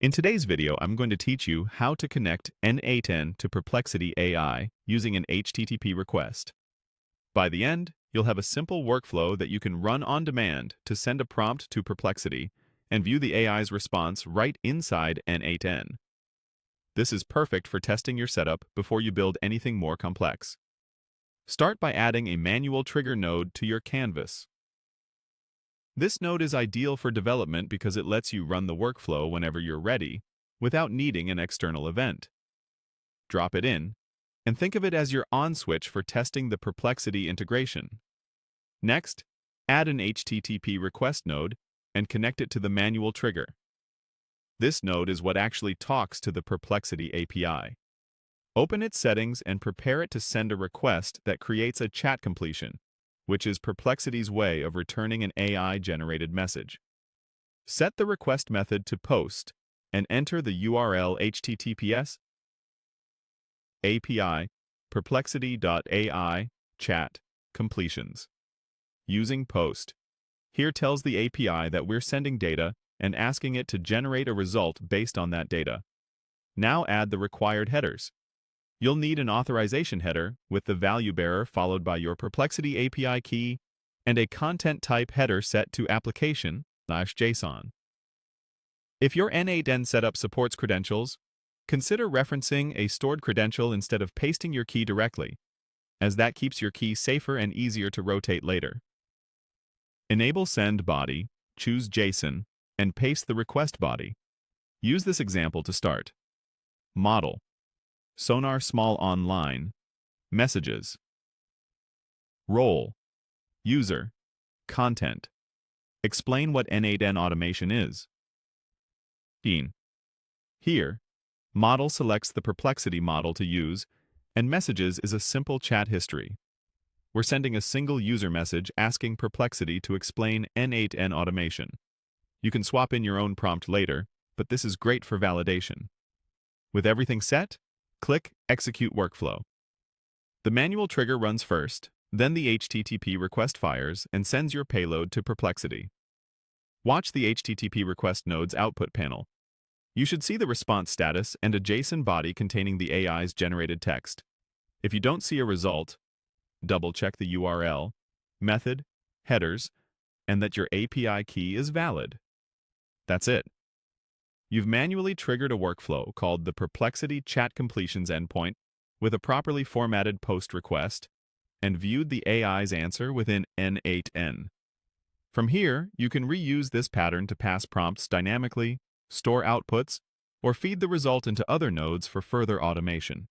In today's video, I'm going to teach you how to connect n8n to Perplexity AI using an HTTP request. By the end, you'll have a simple workflow that you can run on demand to send a prompt to Perplexity and view the AI's response right inside n8n. This is perfect for testing your setup before you build anything more complex. Start by adding a manual trigger node to your canvas. This node is ideal for development because it lets you run the workflow whenever you're ready, without needing an external event. Drop it in, and think of it as your on switch for testing the Perplexity integration. Next, add an HTTP request node and connect it to the manual trigger. This node is what actually talks to the Perplexity API. Open its settings and prepare it to send a request that creates a chat completion, which is Perplexity's way of returning an AI-generated message. Set the request method to POST and enter the URL https API perplexity.ai chat completions. Using POST. Here tells the API that we're sending data and asking it to generate a result based on that data. Now add the required headers. You'll need an authorization header with the value bearer followed by your Perplexity API key and a content type header set to application/JSON. If your n8n setup supports credentials, consider referencing a stored credential instead of pasting your key directly, as that keeps your key safer and easier to rotate later. Enable send body, choose JSON, and paste the request body. Use this example to start. Model. Sonar Small Online, Messages. Role, User, Content. Explain what n8n automation is. Here, Model selects the Perplexity model to use, and Messages is a simple chat history. We're sending a single user message asking Perplexity to explain n8n automation. You can swap in your own prompt later, but this is great for validation. With everything set, click Execute Workflow. The manual trigger runs first, then the HTTP request fires and sends your payload to Perplexity. Watch the HTTP request node's output panel. You should see the response status and a JSON body containing the AI's generated text. If you don't see a result, double-check the URL, method, headers, and that your API key is valid. That's it. You've manually triggered a workflow called the Perplexity Chat Completions endpoint with a properly formatted POST request and viewed the AI's answer within n8n. From here, you can reuse this pattern to pass prompts dynamically, store outputs, or feed the result into other nodes for further automation.